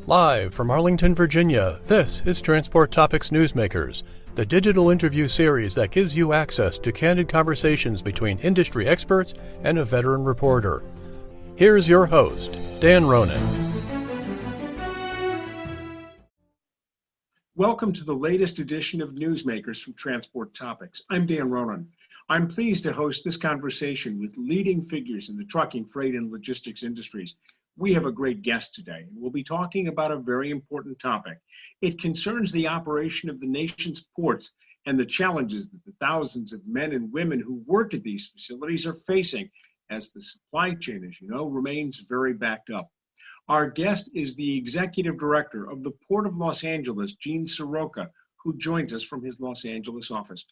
Live from Arlington, Virginia, this is Transport Topics Newsmakers, the digital interview series that gives you access to candid conversations between industry experts and a veteran reporter. Here's your host, Dan Ronan. Welcome to the latest edition of Newsmakers from Transport Topics. I'm Dan Ronan. I'm pleased to host this conversation with leading figures in the trucking, freight, and logistics industries. We have a great guest today, and we'll be talking about a very important topic. It concerns the operation of the nation's ports and the challenges that the thousands of men and women who work at these facilities are facing as the supply chain, as you know, remains very backed up. Our guest is the Executive Director of the Port of Los Angeles, Gene Seroka, who joins us from his Los Angeles office.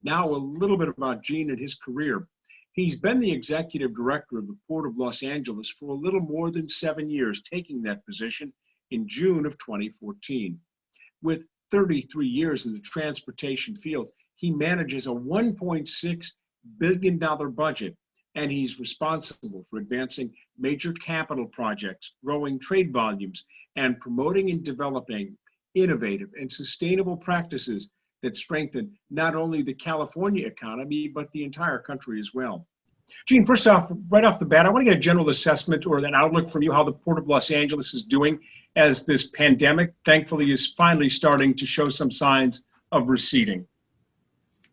Now, a little bit about Gene and his career. He's been the Executive Director of the Port of Los Angeles for a little more than 7 years, taking that position in June of 2014. With 33 years in the transportation field, he manages a $1.6 billion budget, and he's responsible for advancing major capital projects, growing trade volumes, and promoting and developing innovative and sustainable practices that strengthen not only the California economy, but the entire country as well. Gene, first off, right off the bat, I want to get a general assessment or an outlook from you how the Port of Los Angeles is doing as this pandemic, thankfully, is finally starting to show some signs of receding.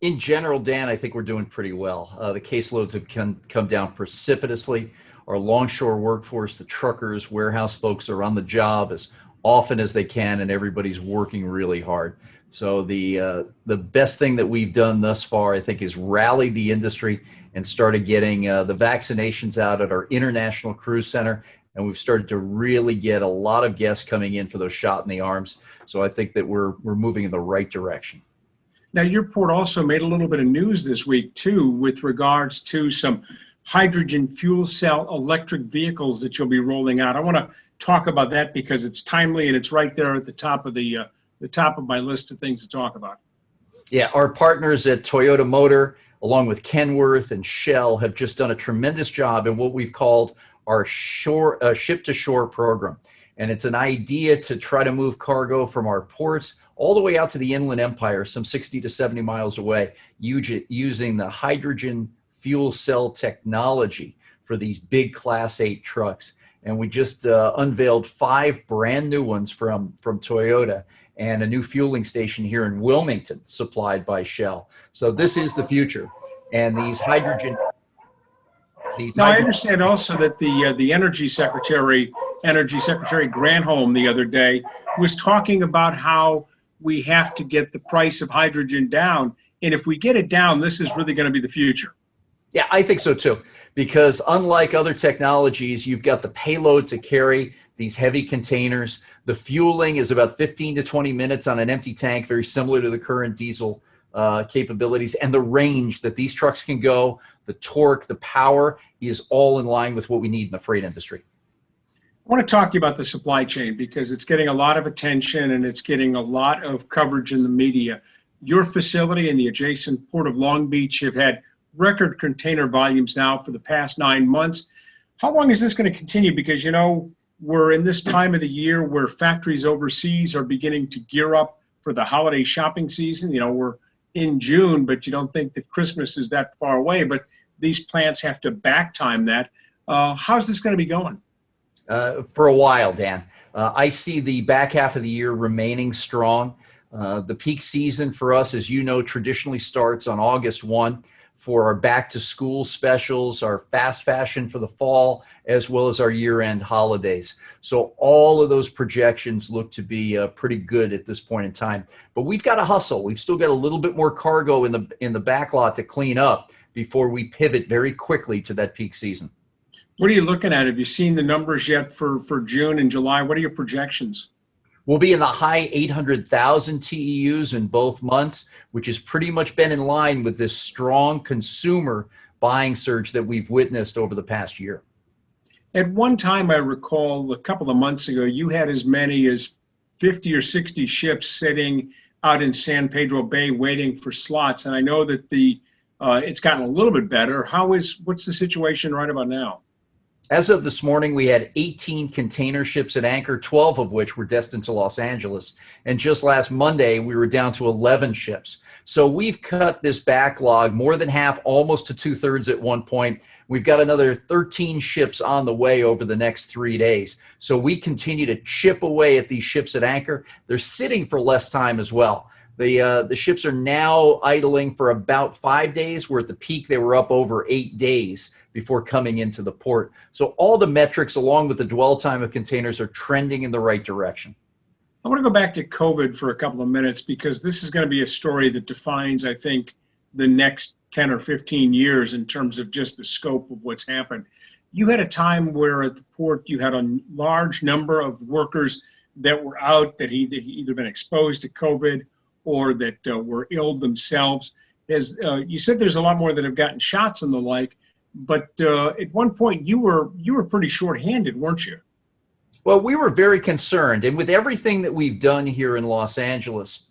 In general, Dan, I think we're doing pretty well. The caseloads have come down precipitously. Our longshore workforce, the truckers, warehouse folks are on the job as often as they can, and everybody's working really hard. So the best thing that we've done thus far, I think, is rally the industry and started getting the vaccinations out at our International Cruise Center. And we've started to really get a lot of guests coming in for those shot in the arms. So I think that we're moving in the right direction. Now, your port also made a little bit of news this week, too, with regards to some hydrogen fuel cell electric vehicles that you'll be rolling out. I want to talk about that because it's timely and it's right there at the top of the top of my list of things to talk about. Yeah, our partners at Toyota Motor, along with Kenworth and Shell, have just done a tremendous job in what we've called our ship-to-shore program. And it's an idea to try to move cargo from our ports all the way out to the Inland Empire, some 60 to 70 miles away, using the hydrogen fuel cell technology for these big Class 8 trucks. And we just unveiled 5 brand new ones from Toyota and a new fueling station here in Wilmington supplied by Shell. So this is the future. And these hydrogen... I understand also that the Energy Secretary Granholm the other day was talking about how we have to get the price of hydrogen down. And if we get it down, this is really going to be the future. Yeah, I think so too, because unlike other technologies, you've got the payload to carry these heavy containers. The fueling is about 15 to 20 minutes on an empty tank, very similar to the current diesel capabilities, and the range that these trucks can go, the torque, the power is all in line with what we need in the freight industry. I want to talk to you about the supply chain because it's getting a lot of attention and it's getting a lot of coverage in the media. Your facility and the adjacent Port of Long Beach have had record container volumes now for the past 9 months. How long is this going to continue? Because, you know, we're in this time of the year where factories overseas are beginning to gear up for the holiday shopping season. You know, we're in June, but you don't think that Christmas is that far away, but these plants have to back time that. How's this going to be going? For a while, Dan. I see the back half of the year remaining strong. The peak season for us, as you know, traditionally starts on August 1 for our back to school specials, our fast fashion for the fall, as well as our year-end holidays. So all of those projections look to be pretty good at this point in time. But we've got to hustle. We've still got a little bit more cargo in the back lot to clean up before we pivot very quickly to that peak season. What are you looking at? Have you seen the numbers yet for June and July? What are your projections? We'll be in the high 800,000 TEUs in both months, which has pretty much been in line with this strong consumer buying surge that we've witnessed over the past year. At one time, I recall a couple of months ago, you had as many as 50 or 60 ships sitting out in San Pedro Bay waiting for slots. And I know that it's gotten a little bit better. What's the situation right about now? As of this morning, we had 18 container ships at anchor, 12 of which were destined to Los Angeles. And just last Monday, we were down to 11 ships. So we've cut this backlog more than half, almost to 2/3 at one point. We've got another 13 ships on the way over the next 3 days. So we continue to chip away at these ships at anchor. They're sitting for less time as well. The ships are now idling for about 5 days, where at the peak they were up over 8 days before coming into the port. So all the metrics along with the dwell time of containers are trending in the right direction. I want to go back to COVID for a couple of minutes, because this is going to be a story that defines, I think, the next 10 or 15 years in terms of just the scope of what's happened. You had a time where at the port you had a large number of workers that were out, that either been exposed to COVID or that were ill themselves. As you said, there's a lot more that have gotten shots and the like, but at one point you were pretty short-handed, weren't you? Well, we were very concerned, and with everything that we've done here in Los Angeles,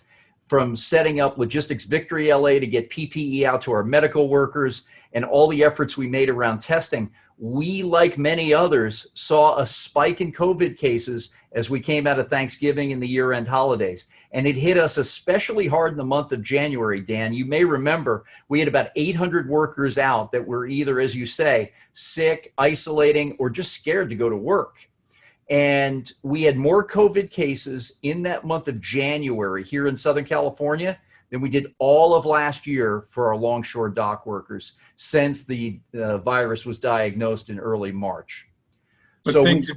from setting up Logistics Victory LA to get PPE out to our medical workers and all the efforts we made around testing, we, like many others, saw a spike in COVID cases as we came out of Thanksgiving and the year-end holidays. And it hit us especially hard in the month of January, Dan. You may remember we had about 800 workers out that were either, as you say, sick, isolating, or just scared to go to work. And we had more COVID cases in that month of January here in Southern California than we did all of last year for our longshore dock workers since the virus was diagnosed in early March. But so things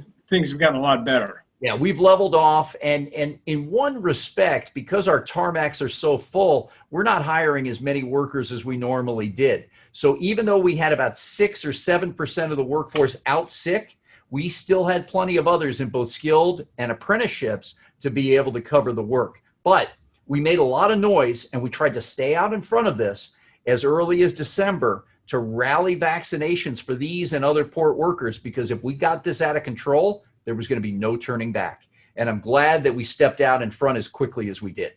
have gotten a lot better. Yeah, we've leveled off. And in one respect, because our tarmacs are so full, we're not hiring as many workers as we normally did. So even though we had about 6 or 7% of the workforce out sick, we still had plenty of others in both skilled and apprenticeships to be able to cover the work. But we made a lot of noise, and we tried to stay out in front of this as early as December to rally vaccinations for these and other port workers, because if we got this out of control, there was going to be no turning back. And I'm glad that we stepped out in front as quickly as we did.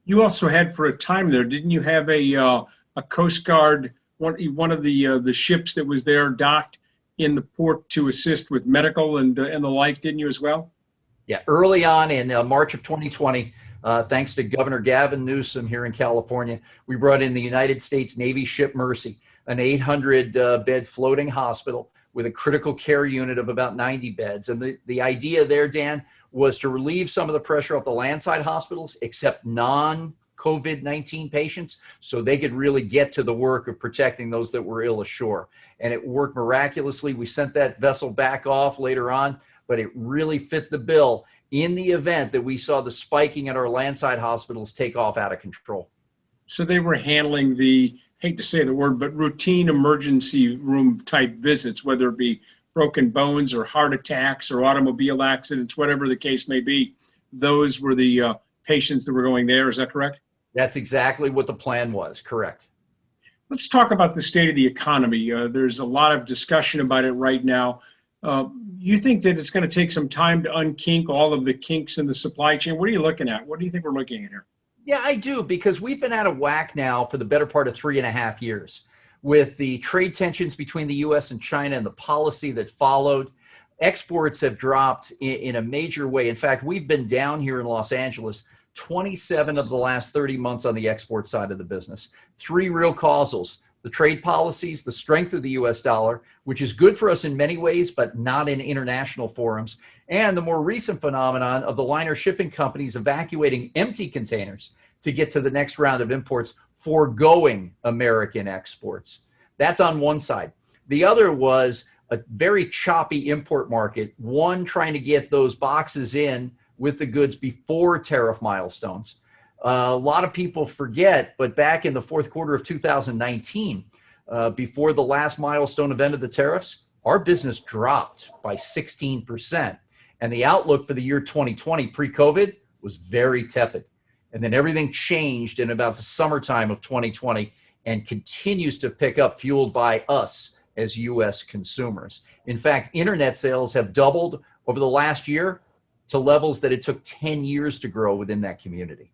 You also had, for a time there, didn't you have a Coast Guard, one of the ships that was there docked in the port to assist with medical and the like, didn't you as well? Yeah, early on in March of 2020, thanks to Governor Gavin Newsom here in California, we brought in the United States Navy ship Mercy, an 800-bed floating hospital with a critical care unit of about 90 beds. And the idea there, Dan, was to relieve some of the pressure off the landside hospitals, except non-COVID-19 patients, so they could really get to the work of protecting those that were ill ashore. And it worked miraculously. We sent that vessel back off later on, but it really fit the bill in the event that we saw the spiking at our landside hospitals take off out of control. So they were handling the, hate to say the word, but routine emergency room type visits, whether it be broken bones or heart attacks or automobile accidents, whatever the case may be. Those were the patients that were going there. Is that correct? That's exactly what the plan was. Correct. Let's talk about the state of the economy. There's a lot of discussion about it right now. You think that it's going to take some time to unkink all of the kinks in the supply chain? What are you looking at? What do you think we're looking at here? Yeah, I do, because we've been out of whack now for the better part of 3.5 years with the trade tensions between the U.S. and China and the policy that followed. Exports have dropped in a major way. In fact, we've been down here in Los Angeles 27 of the last 30 months on the export side of the business. 3 real causals: the trade policies, the strength of the U.S. dollar, which is good for us in many ways, but not in international forums, and the more recent phenomenon of the liner shipping companies evacuating empty containers to get to the next round of imports, foregoing American exports. That's on one side. The other was a very choppy import market, one trying to get those boxes in with the goods before tariff milestones. A lot of people forget, but back in the fourth quarter of 2019, before the last milestone event of the tariffs, our business dropped by 16%. And the outlook for the year 2020 pre-COVID was very tepid. And then everything changed in about the summertime of 2020 and continues to pick up, fueled by us as U.S. consumers. In fact, internet sales have doubled over the last year to levels that it took 10 years to grow within that community.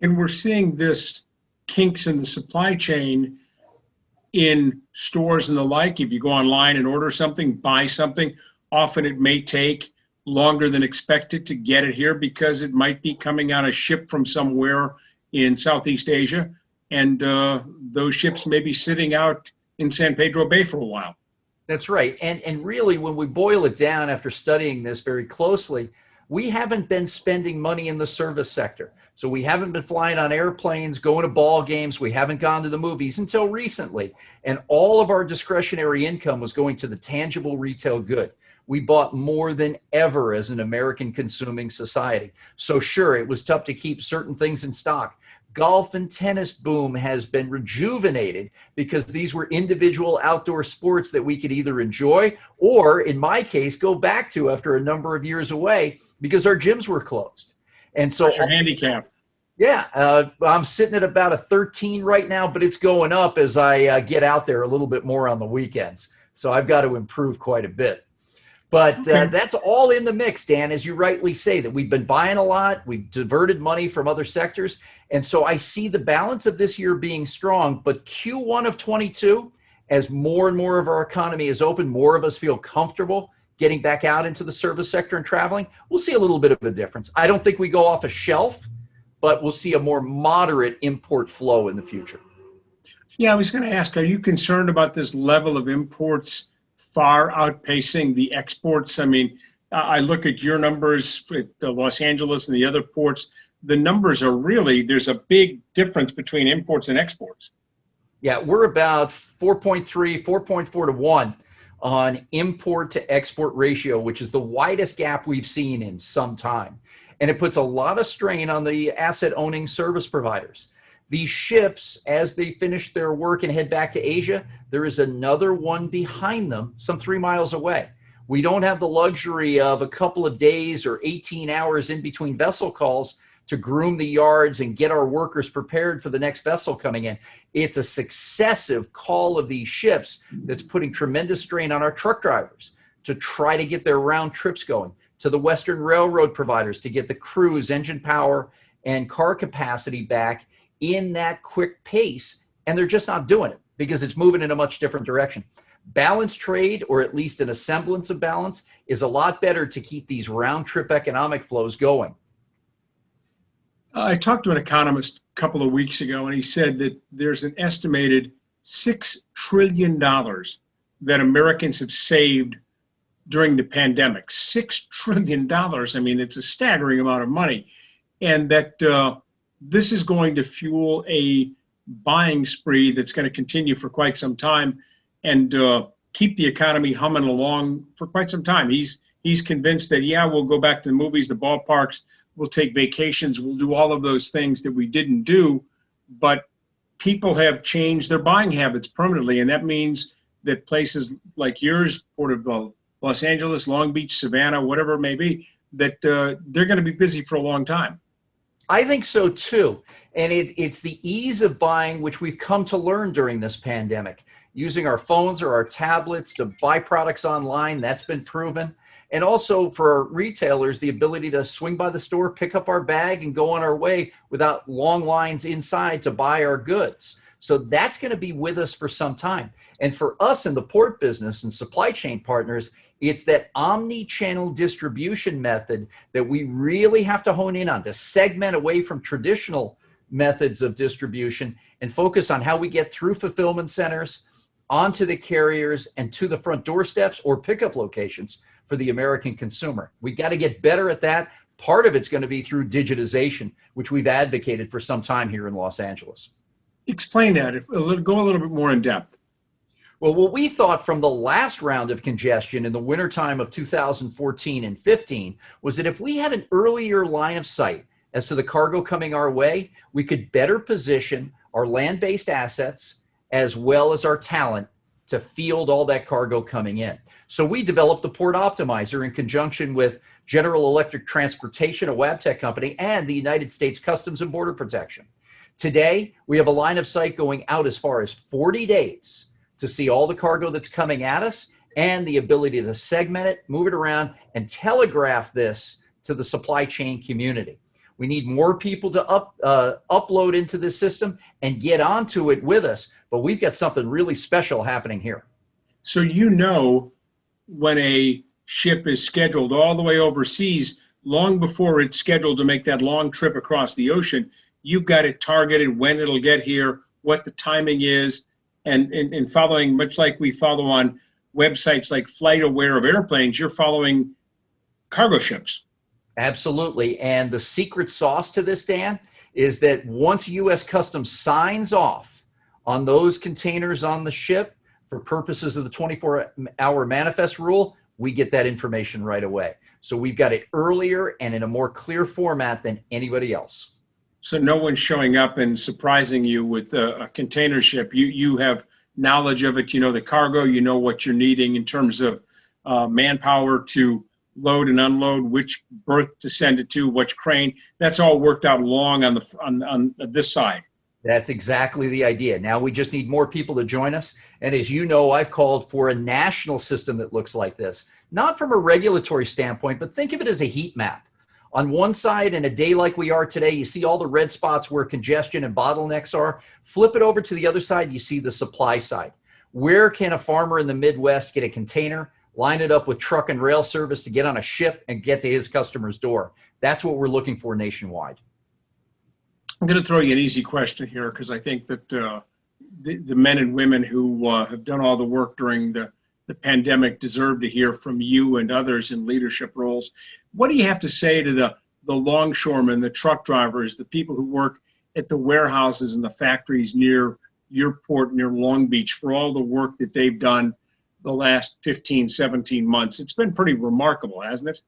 And we're seeing this kinks in the supply chain in stores and the like. If you go online and order something, buy something, often it may take longer than expected to get it here because it might be coming out a ship from somewhere in Southeast Asia, and those ships may be sitting out in San Pedro Bay for a while. That's right. And really, when we boil it down after studying this very closely, we haven't been spending money in the service sector. So we haven't been flying on airplanes, going to ball games. We haven't gone to the movies until recently. And all of our discretionary income was going to the tangible retail good. We bought more than ever as an American consuming society. So sure, it was tough to keep certain things in stock. Golf and tennis boom has been rejuvenated because these were individual outdoor sports that we could either enjoy or, in my case, go back to after a number of years away because our gyms were closed. And so, what's your handicap? Yeah, I'm sitting at about a 13 right now, but it's going up as I get out there a little bit more on the weekends. So I've got to improve quite a bit. But that's all in the mix, Dan, as you rightly say, that we've been buying a lot. We've diverted money from other sectors. And so I see the balance of this year being strong. But Q1 of 22, as more and more of our economy is open, more of us feel comfortable getting back out into the service sector and traveling, we'll see a little bit of a difference. I don't think we go off a shelf, but we'll see a more moderate import flow in the future. Yeah, I was going to ask, are you concerned about this level of imports far outpacing the exports? I mean, I look at your numbers at Los Angeles and the other ports. The numbers are really, there's a big difference between imports and exports. Yeah, we're about 4.4 to 1 on import to export ratio, which is the widest gap we've seen in some time. And it puts a lot of strain on the asset owning service providers. These ships, as they finish their work and head back to Asia, there is another one behind them, some 3 miles away. We don't have the luxury of a couple of days or 18 hours in between vessel calls to groom the yards and get our workers prepared for the next vessel coming in. It's a successive call of these ships that's putting tremendous strain on our truck drivers to try to get their round trips going, to the Western railroad providers to get the crews, engine power, and car capacity back in that quick pace. And they're just not doing it because it's moving in a much different direction. Balanced trade, or at least in a semblance of balance, is a lot better to keep these round trip economic flows going. I talked to an economist a couple of weeks ago, and he said that there's an estimated $6 trillion that Americans have saved during the pandemic. $6 trillion. I mean, it's a staggering amount of money. And that this is going to fuel a buying spree that's going to continue for quite some time and keep the economy humming along for quite some time. He's convinced that, yeah, we'll go back to the movies, the ballparks, we'll take vacations, we'll do all of those things that we didn't do, but people have changed their buying habits permanently, and that means that places like yours, Port of Los Angeles, Long Beach, Savannah, whatever it may be, that they're going to be busy for a long time. I think so too. And it's the ease of buying, which we've come to learn during this pandemic. Using our phones or our tablets to buy products online, that's been proven. And also for our retailers, the ability to swing by the store, pick up our bag, and go on our way without long lines inside to buy our goods. So that's going to be with us for some time. And for us in the port business and supply chain partners, it's that omni-channel distribution method that we really have to hone in on to segment away from traditional methods of distribution and focus on how we get through fulfillment centers, onto the carriers, and to the front doorsteps or pickup locations for the American consumer. We got to get better at that. Part of it's going to be through digitization, which we've advocated for some time here in Los Angeles. Explain that. Go a little bit more in depth. Well, what we thought from the last round of congestion in the wintertime of 2014 and 15 was that if we had an earlier line of sight as to the cargo coming our way, we could better position our land-based assets as well as our talent to field all that cargo coming in. So we developed the Port Optimizer in conjunction with General Electric Transportation, a Wabtec company, and the United States Customs and Border Protection. Today, we have a line of sight going out as far as 40 days to see all the cargo that's coming at us and the ability to segment it, move it around, and telegraph this to the supply chain community. We need more people to upload into this system and get onto it with us. But we've got something really special happening here. So you know when a ship is scheduled all the way overseas, long before it's scheduled to make that long trip across the ocean, you've got it targeted when it'll get here, what the timing is, and following, much like we follow on websites like Flight Aware of airplanes, you're following cargo ships. Absolutely. And the secret sauce to this, Dan, is that once U.S. Customs signs off on those containers on the ship for purposes of the 24-hour manifest rule, we get that information right away. So we've got it earlier and in a more clear format than anybody else. So no one's showing up and surprising you with a container ship. You have knowledge of it. You know the cargo. You know what you're needing in terms of manpower to load and unload, which berth to send it to, which crane. That's all worked out long on this side. That's exactly the idea. Now we just need more people to join us. And as you know, I've called for a national system that looks like this, not from a regulatory standpoint, but think of it as a heat map. On one side, in a day like we are today, you see all the red spots where congestion and bottlenecks are. Flip it over to the other side, you see the supply side. Where can a farmer in the Midwest get a container, line it up with truck and rail service to get on a ship and get to his customer's door? That's what we're looking for nationwide. I'm going to throw you an easy question here because I think that the men and women who have done all the work during the pandemic deserve to hear from you and others in leadership roles. What do you have to say to the longshoremen, the truck drivers, the people who work at the warehouses and the factories near your port, near Long Beach, for all the work that they've done the last 15, 17 months? It's been pretty remarkable, hasn't it?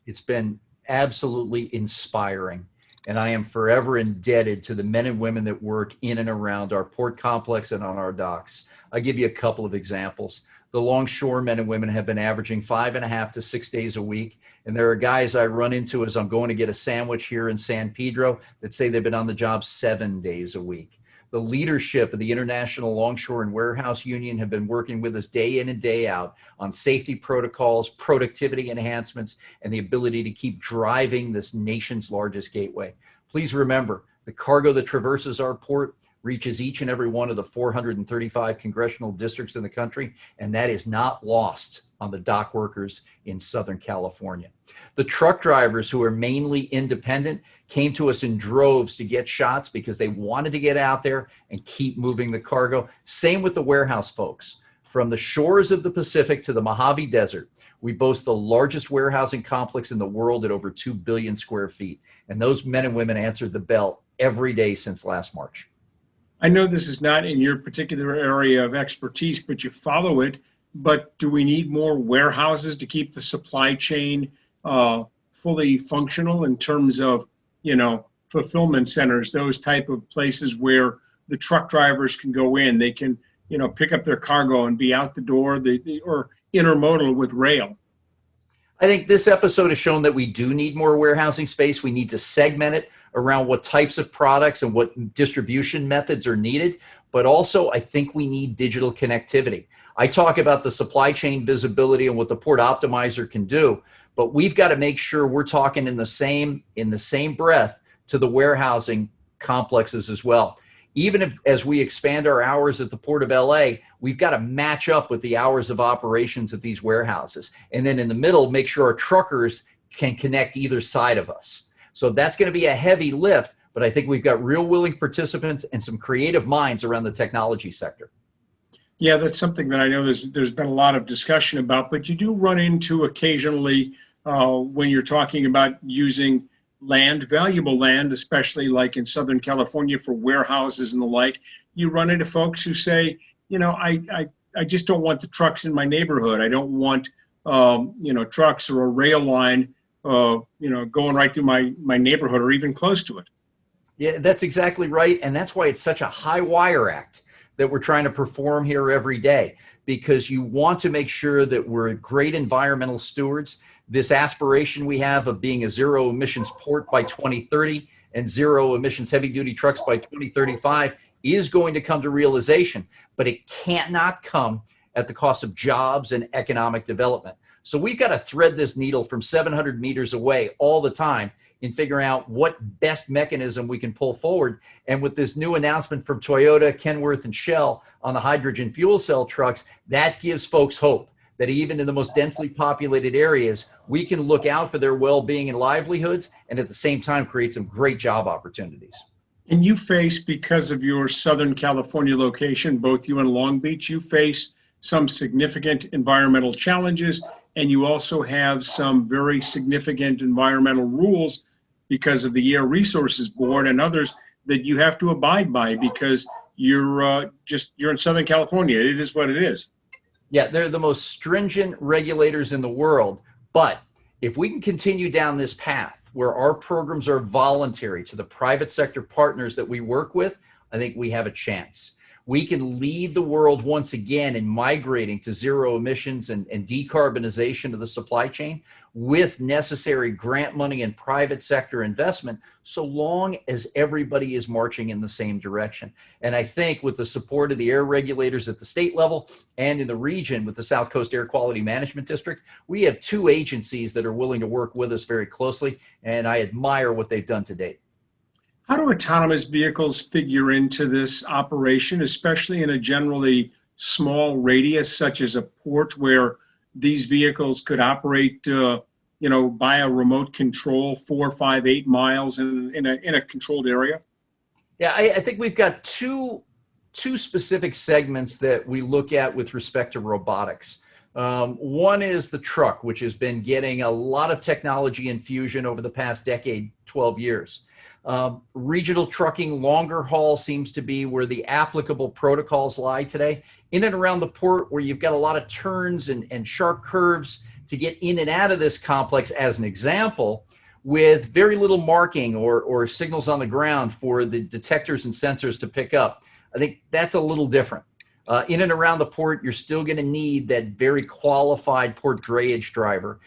It's been absolutely inspiring. And I am forever indebted to the men and women that work in and around our port complex and on our docks. I'll give you a couple of examples. The longshore men and women have been averaging 5.5 to 6 days a week. And there are guys I run into as I'm going to get a sandwich here in San Pedro that say they've been on the job 7 days a week. The leadership of the International Longshore and Warehouse Union have been working with us day in and day out on safety protocols, productivity enhancements, and the ability to keep driving this nation's largest gateway. Please remember, the cargo that traverses our port reaches each and every one of the 435 congressional districts in the country, and that is not lost on the dock workers in Southern California. The truck drivers, who are mainly independent, came to us in droves to get shots because they wanted to get out there and keep moving the cargo. Same with the warehouse folks. From the shores of the Pacific to the Mojave Desert, we boast the largest warehousing complex in the world at over 2 billion square feet. And those men and women answered the bell every day since last March. I know this is not in your particular area of expertise, but you follow it. But do we need more warehouses to keep the supply chain fully functional in terms of, fulfillment centers, those type of places where the truck drivers can go in, they can, pick up their cargo and be out the door, or intermodal with rail? I think this episode has shown that we do need more warehousing space. We need to segment it around what types of products and what distribution methods are needed. But also, I think we need digital connectivity. I talk about the supply chain visibility and what the Port Optimizer can do, but we've got to make sure we're talking in the same breath to the warehousing complexes as well. Even if, as we expand our hours at the Port of LA, we've got to match up with the hours of operations at these warehouses. And then in the middle, make sure our truckers can connect either side of us. So that's going to be a heavy lift, but I think we've got real willing participants and some creative minds around the technology sector. Yeah, that's something that I know there's been a lot of discussion about, but you do run into occasionally when you're talking about using land, valuable land, especially like in Southern California for warehouses and the like, you run into folks who say, I just don't want the trucks in my neighborhood. I don't want, trucks or a rail line, going right through my neighborhood or even close to it. Yeah, that's exactly right. And that's why it's such a high wire act that we're trying to perform here every day, because you want to make sure that we're great environmental stewards. This aspiration we have of being a zero emissions port by 2030 and zero emissions heavy duty trucks by 2035 is going to come to realization, but it can't not come at the cost of jobs and economic development. So we've got to thread this needle from 700 meters away all the time in figuring out what best mechanism we can pull forward. And with this new announcement from Toyota, Kenworth, and Shell on the hydrogen fuel cell trucks, that gives folks hope that even in the most densely populated areas, we can look out for their well-being and livelihoods, and at the same time create some great job opportunities. And you face, because of your Southern California location, both you and Long Beach, you face some significant environmental challenges, and you also have some very significant environmental rules because of the Air Resources Board and others that you have to abide by because you're in Southern California. It is what it is. Yeah, they're the most stringent regulators in the world. But if we can continue down this path where our programs are voluntary to the private sector partners that we work with, I think we have a chance. We can lead the world once again in migrating to zero emissions and decarbonization of the supply chain with necessary grant money and private sector investment, so long as everybody is marching in the same direction. And I think with the support of the air regulators at the state level and in the region with the South Coast Air Quality Management District, we have two agencies that are willing to work with us very closely, and I admire what they've done to date. How do autonomous vehicles figure into this operation, especially in a generally small radius, such as a port where these vehicles could operate, by a remote control 4, 5, 8 miles in a controlled area? Yeah, I think we've got two specific segments that we look at with respect to robotics. One is the truck, which has been getting a lot of technology infusion over the past decade, 12 years. Regional trucking, longer haul seems to be where the applicable protocols lie today. In and around the port where you've got a lot of turns and sharp curves to get in and out of this complex, as an example, with very little marking or signals on the ground for the detectors and sensors to pick up. I think that's a little different. In and around the port, you're still going to need that very qualified port drayage driver.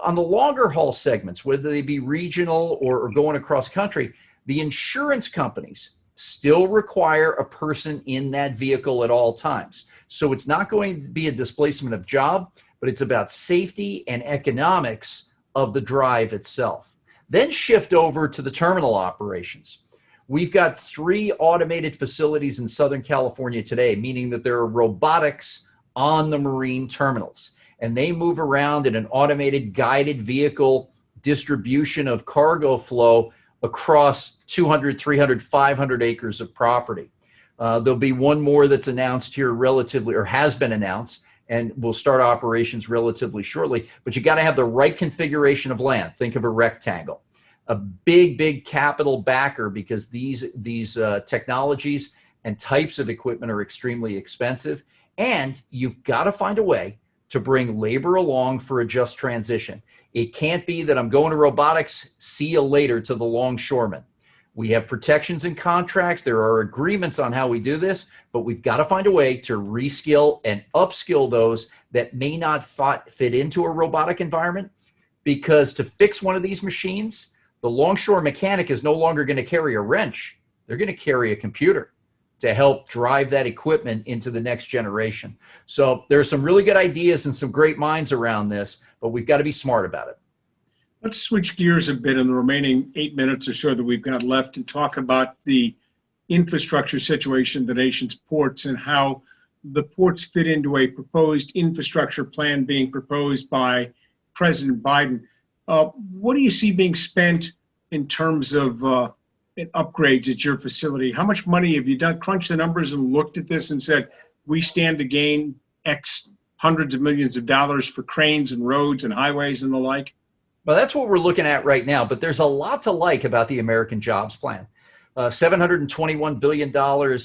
On the longer haul segments, whether they be regional or going across country, the insurance companies still require a person in that vehicle at all times. So it's not going to be a displacement of job, but it's about safety and economics of the drive itself. Then shift over to the terminal operations. We've got 3 automated facilities in Southern California today, meaning that there are robotics on the marine terminals. And they move around in an automated guided vehicle distribution of cargo flow across 200, 300, 500 acres of property. There'll be one more that's announced here relatively, or has been announced, and will start operations relatively shortly. But you got to have the right configuration of land. Think of a rectangle. A big capital backer, because these technologies and types of equipment are extremely expensive. And you've got to find a way to bring labor along for a just transition. It can't be that I'm going to robotics, see you later to the longshoremen. We have protections and contracts. There are agreements on how we do this, but we've got to find a way to reskill and upskill those that may not fit into a robotic environment, because to fix one of these machines, the longshore mechanic is no longer going to carry a wrench. They're going to carry a computer to help drive that equipment into the next generation. So there's some really good ideas and some great minds around this, but we've got to be smart about it. Let's switch gears a bit in the remaining 8 minutes or so that we've got left and talk about the infrastructure situation of the nation's ports and how the ports fit into a proposed infrastructure plan being proposed by President Biden. What do you see being spent in terms of upgrades at your facility? How much money have you done, crunched the numbers and looked at this and said, we stand to gain X hundreds of millions of dollars for cranes and roads and highways and the like? Well, that's what we're looking at right now, but there's a lot to like about the American Jobs Plan. $721 billion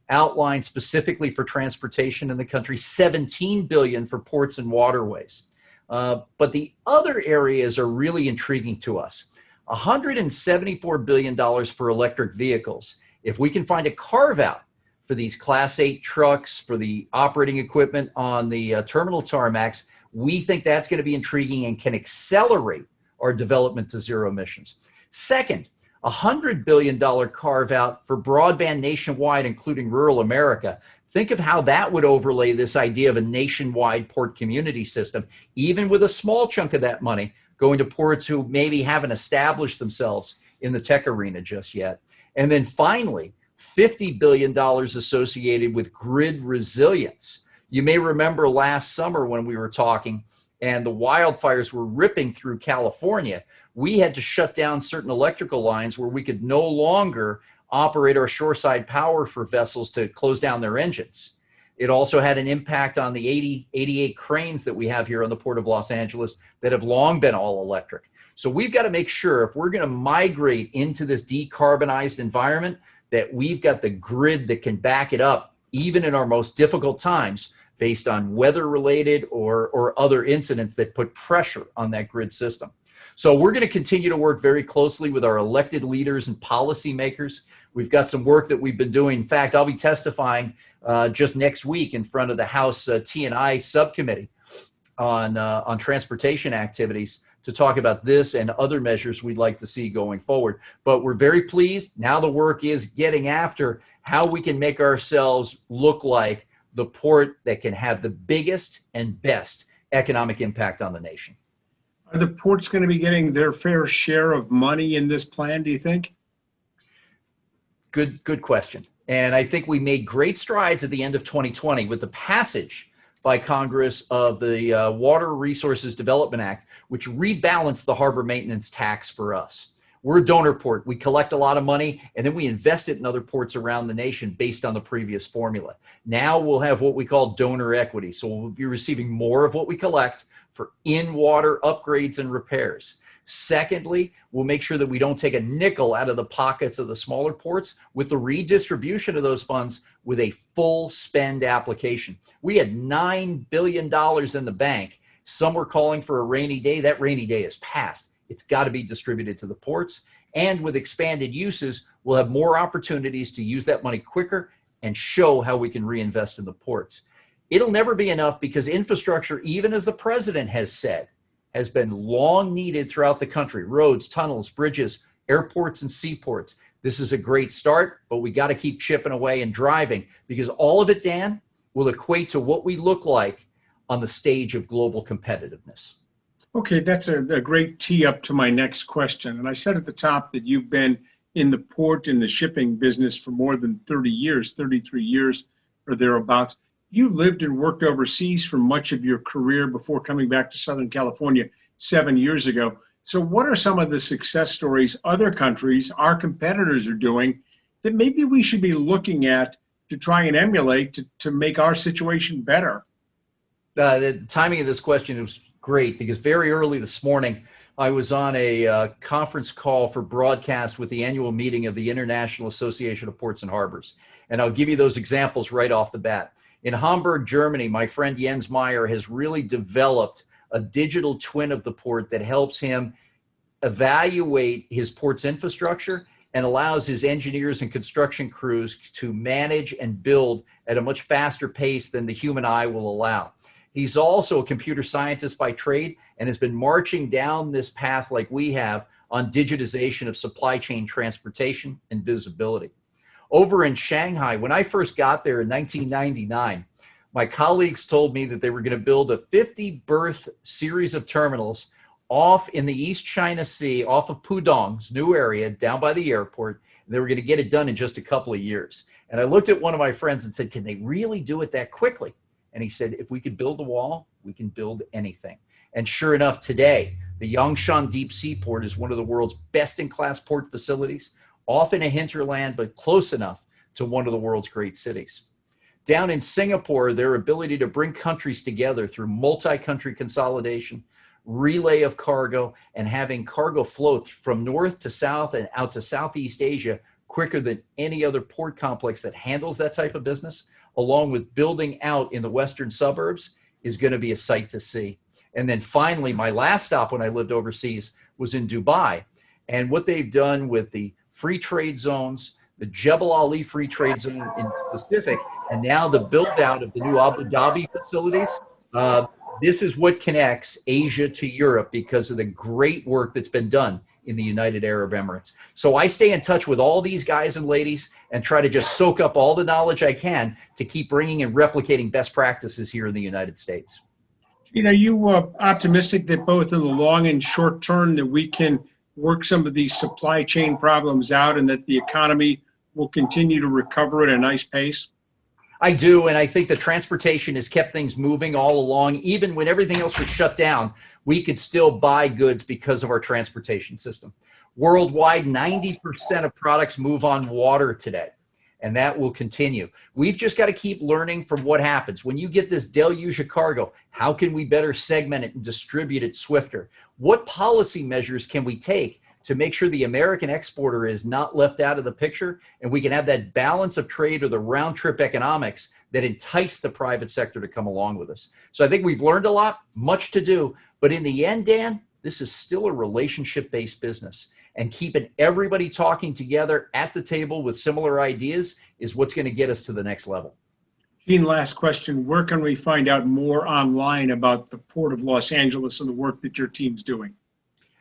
outlined specifically for transportation in the country, $17 billion for ports and waterways. But the other areas are really intriguing to us. $174 billion for electric vehicles. If we can find a carve out for these Class 8 trucks, for the operating equipment on the terminal tarmacs, we think that's going to be intriguing and can accelerate our development to zero emissions. Second, $100 billion carve out for broadband nationwide, including rural America. Think of how that would overlay this idea of a nationwide port community system, even with a small chunk of that money going to ports who maybe haven't established themselves in the tech arena just yet. And then finally, $50 billion associated with grid resilience. You may remember last summer when we were talking and the wildfires were ripping through California, we had to shut down certain electrical lines where we could no longer operate our shoreside power for vessels to close down their engines. It also had an impact on the 88 cranes that we have here on the Port of Los Angeles that have long been all electric. So we've got to make sure if we're going to migrate into this decarbonized environment that we've got the grid that can back it up, even in our most difficult times, based on weather-related or other incidents that put pressure on that grid system. So we're going to continue to work very closely with our elected leaders and policymakers. We've got some work that we've been doing. In fact, I'll be testifying just next week in front of the House T&I subcommittee on transportation activities to talk about this and other measures we'd like to see going forward. But we're very pleased. Now the work is getting after how we can make ourselves look like the port that can have the biggest and best economic impact on the nation. Are the ports going to be getting their fair share of money in this plan, do you think? Good question. And I think we made great strides at the end of 2020 with the passage by Congress of the Water Resources Development Act, which rebalanced the harbor maintenance tax for us. We're a donor port. We collect a lot of money, and then we invest it in other ports around the nation based on the previous formula. Now we'll have what we call donor equity. So we'll be receiving more of what we collect for in-water upgrades and repairs. Secondly, we'll make sure that we don't take a nickel out of the pockets of the smaller ports with the redistribution of those funds with a full spend application. We had $9 billion in the bank. Some were calling for a rainy day. That rainy day is past. It's got to be distributed to the ports. And with expanded uses, we'll have more opportunities to use that money quicker and show how we can reinvest in the ports. It'll never be enough because infrastructure, even as the president has said, has been long needed throughout the country. Roads, tunnels, bridges, airports, and seaports. This is a great start, but we got to keep chipping away and driving because all of it, Dan, will equate to what we look like on the stage of global competitiveness. Okay, that's a great tee up to my next question. And I said at the top that you've been in the port and the shipping business for more than 30 years, 33 years or thereabouts. You lived and worked overseas for much of your career before coming back to Southern California 7 years ago. So what are some of the success stories other countries, our competitors, are doing that maybe we should be looking at to try and emulate to make our situation better? The timing of this question is great because very early this morning, I was on a conference call for broadcast with the annual meeting of the International Association of Ports and Harbors. And I'll give you those examples right off the bat. In Hamburg, Germany, my friend Jens Meyer has really developed a digital twin of the port that helps him evaluate his port's infrastructure and allows his engineers and construction crews to manage and build at a much faster pace than the human eye will allow. He's also a computer scientist by trade and has been marching down this path like we have on digitization of supply chain transportation and visibility. Over in Shanghai, when I first got there in 1999, my colleagues told me that they were going to build a 50-berth series of terminals off in the East China Sea, off of Pudong's new area down by the airport. And they were going to get it done in just a couple of years. And I looked at one of my friends and said, can they really do it that quickly? And he said, if we could build a wall, we can build anything. And sure enough, today, the Yangshan Deep Sea Port is one of the world's best-in-class port facilities, off in a hinterland, but close enough to one of the world's great cities. Down in Singapore, their ability to bring countries together through multi-country consolidation, relay of cargo, and having cargo flow from north to south and out to Southeast Asia quicker than any other port complex that handles that type of business, along with building out in the western suburbs, is going to be a sight to see. And then finally, my last stop when I lived overseas was in Dubai. And what they've done with the free trade zones, the Jebel Ali free trade zone in the Pacific, and now the build out of the new Abu Dhabi facilities, This is what connects Asia to Europe because of the great work that's been done in the United Arab Emirates. So I stay in touch with all these guys and ladies and try to just soak up all the knowledge I can to keep bringing and replicating best practices here in the United States. Are you optimistic that both in the long and short term that we can work some of these supply chain problems out and that the economy will continue to recover at a nice pace? I do, and I think the transportation has kept things moving all along. Even when everything else was shut down, we could still buy goods because of our transportation system. Worldwide, 90% of products move on water today, and that will continue. We've just got to keep learning from what happens. When you get this deluge of cargo, how can we better segment it and distribute it swifter? What policy measures can we take to make sure the American exporter is not left out of the picture, and we can have that balance of trade or the round trip economics that entice the private sector to come along with us. So I think we've learned a lot, much to do, but in the end, Dan, this is still a relationship-based business, and keeping everybody talking together at the table with similar ideas is what's going to get us to the next level. Gene, last question. Where can we find out more online about the Port of Los Angeles and the work that your team's doing?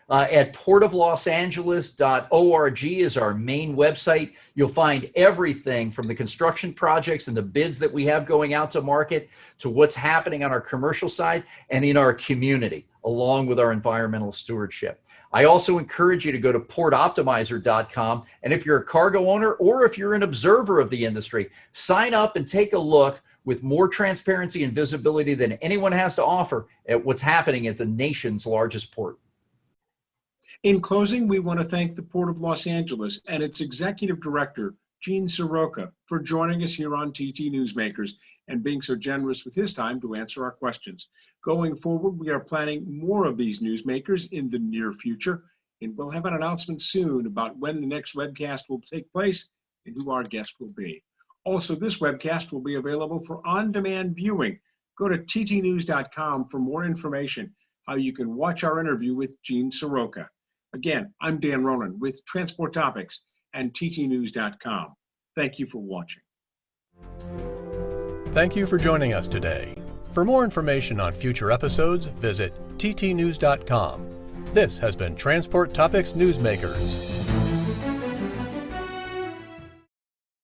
At portoflosangeles.org is our main website. You'll find everything from the construction projects and the bids that we have going out to market to what's happening on our commercial side and in our community, along with our environmental stewardship. I also encourage you to go to portoptimizer.com. And if you're a cargo owner or if you're an observer of the industry, sign up and take a look with more transparency and visibility than anyone has to offer at what's happening at the nation's largest port. In closing, we want to thank the Port of Los Angeles and its Executive Director, Gene Seroka, for joining us here on TT Newsmakers and being so generous with his time to answer our questions. Going forward, we are planning more of these Newsmakers in the near future, and we'll have an announcement soon about when the next webcast will take place and who our guest will be. Also, this webcast will be available for on-demand viewing. Go to ttnews.com for more information, how you can watch our interview with Gene Seroka. Again, I'm Dan Ronan with Transport Topics and ttnews.com. Thank you for watching. Thank you for joining us today. For more information on future episodes, visit ttnews.com. This has been Transport Topics Newsmakers.